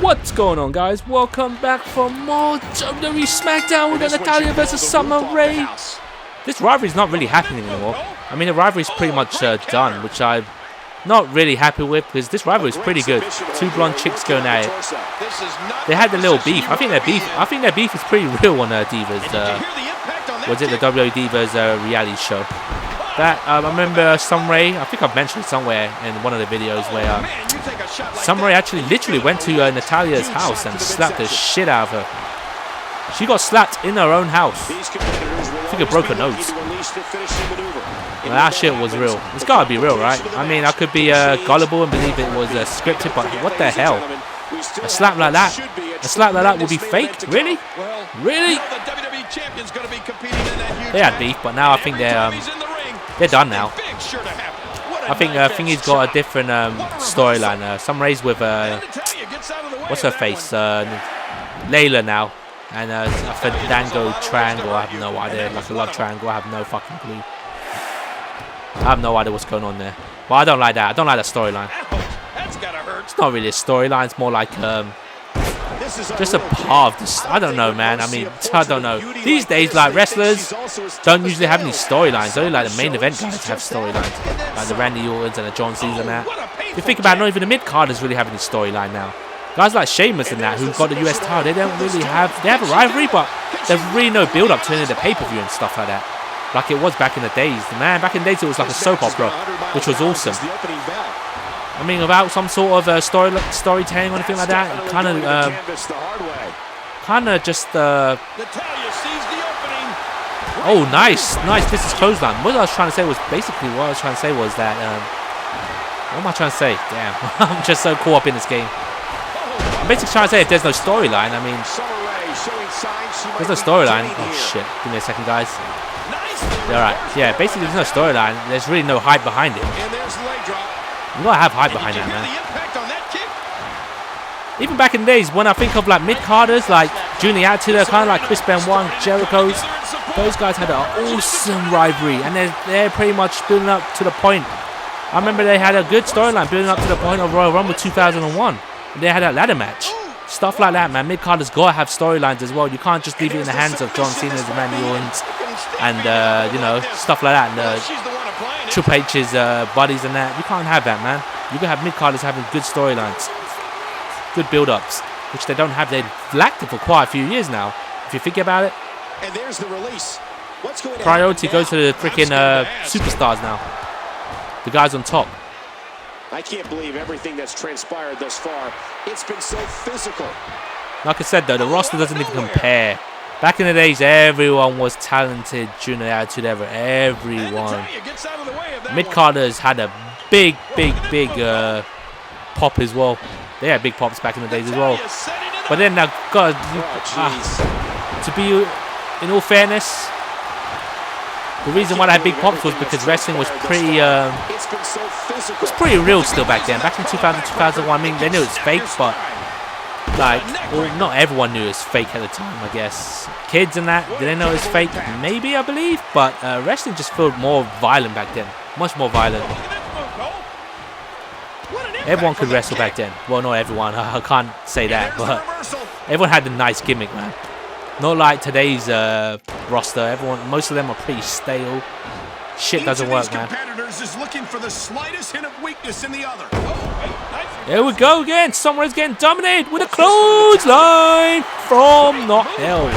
What's going on, guys? Welcome back for more WWE Smackdown with Natalya versus Summer Rae. This rivalry's not really happening anymore. I mean, the rivalry's pretty much done, which I'm not really happy with because this rivalry is pretty good. Two blonde chicks going at it. They had the little beef. I think their beef is pretty real on Divas. Was it the WWE Divas reality show? That I remember Summer Rae. I think I've mentioned it somewhere in one of the videos where Summer Rae actually literally went to Natalya's house and slapped the shit out of her. She got slapped in her own house. I think it broke her nose. Well, that shit was real. It's gotta be real, right? I mean, I could be gullible and believe it was scripted, but what the hell? A slap like that? A slap like that would be fake? Really? Really? They had beef, but now I think they're done now. I think Thingy's got a different storyline. Summer Rae's with what's her face? Layla now, and a Fandango triangle. I have no idea. Like a love triangle. I have no fucking clue. I have no idea what's going on there. But I don't like that. I don't like that storyline. It's not really a storyline. It's more like just a part of this. I don't know, man. I mean, I don't know. These days, like, wrestlers don't usually have any storylines. Only like the main event guys have storylines, like the Randy Ortons and the John Cena and that. If you think about it, not even the mid-carders really have any storyline now. Guys like Sheamus and that, who've got the US title, they don't really have. They have a rivalry, but there's really no build-up to any of the pay-per-view and stuff like that. Like it was back in the days. Man, back in the days, it was like a soap opera, which was awesome. I mean, without some sort of storytelling or anything like that, kind of just. Oh, nice. This is clothesline. What I was trying to say was that. What am I trying to say? Damn, I'm just so caught up in this game. I'm basically trying to say if there's no storyline. I mean, there's no storyline. Oh shit! Give me a second, guys. All right. Yeah, basically there's no storyline. There's really no hype behind it. You gotta have hype behind that, man. Even back in the days, when I think of like mid-carders, like Junior Attitude, kind of like Chris Benoit, Jericho's, those guys had an awesome rivalry, and they're pretty much building up to the point. I remember they had a good storyline building up to the point of Royal Rumble 2001. They had a ladder match. Stuff like that, man. Mid-carders gotta have storylines as well. You can't just leave it in the hands of John Cena's and Randy Orton's and you know, stuff like that. And Triple H's buddies and that. You can't have that, man. You can have mid-carders having good storylines, good build-ups, which they don't have. They've lacked it for quite a few years now. If you think about it, and there's the release. What's going priority goes to the freaking superstars now. The guys on top. I can't believe everything that's transpired thus far. It's been so physical. Like I said, though, the roster doesn't even compare. Back in the days, everyone was talented. Junior Attitude Era, everyone. Mid-carders had a big pop as well. They had big pops back in the days as well. But then, God, to be in all fairness, the reason why they had big pops was because wrestling was pretty real still back then. Back in 2000, 2001, I mean, they knew it's fake, but like, well, not everyone knew it was fake at the time, I guess. Kids and that, did they know it was fake? Maybe, I believe, but wrestling just felt more violent back then. Much more violent. Everyone could wrestle back then. Well, not everyone, I can't say that, but everyone had a nice gimmick, man. Not like today's roster. Most of them are pretty stale. Shit doesn't work, man. Is looking for the slightest hint of weakness in the other. There we go again. Summer Rae's getting dominated with a clothesline from not hell.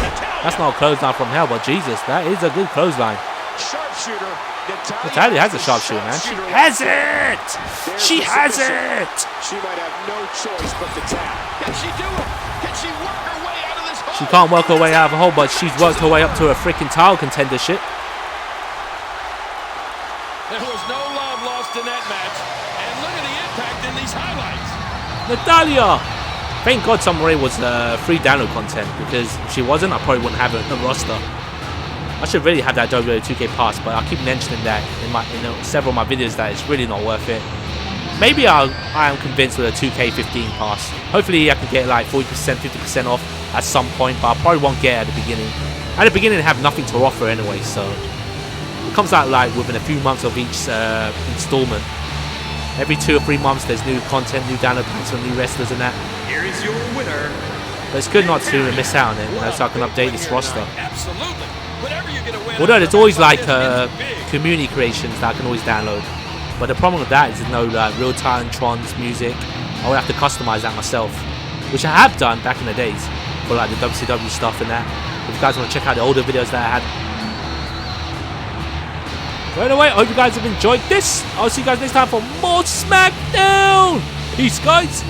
That's not a clothesline from hell, but Jesus, that is a good clothesline. Sharpshooter. Natalya has a sharpshooter, man. She has it. She has it. She might have no choice but to tap. Can she do it? Can she work her way out of this hole? She can't work her way out of a hole, but she's worked her way up to a freaking title contender shit. There was no love lost in that match, and look at the impact in these highlights. Natalya! Thank God Summer Rae was free download content, because if she wasn't, I probably wouldn't have it in the roster. I should really have that WWE 2K pass, but I keep mentioning that in several of my videos that it's really not worth it. Maybe I am convinced with a 2K15 pass. Hopefully I can get like 40%, 50% off at some point, but I probably won't get it at the beginning. At the beginning, I have nothing to offer anyway, so it comes out like within a few months of each installment. Every 2 or 3 months there's new content, new download packs from new wrestlers and that. Here is your winner. But it's good not to miss out on it, you know, so I can update this roster. Absolutely. Whenever you get a win, Although there's always like community creations that I can always download. But the problem with that is there's no like real-time trons music. I would have to customize that myself, which I have done back in the days for like the WCW stuff and that. If you guys want to check out the older videos that I had. By the way, I hope you guys have enjoyed this. I'll see you guys next time for more Smackdown. Peace, guys.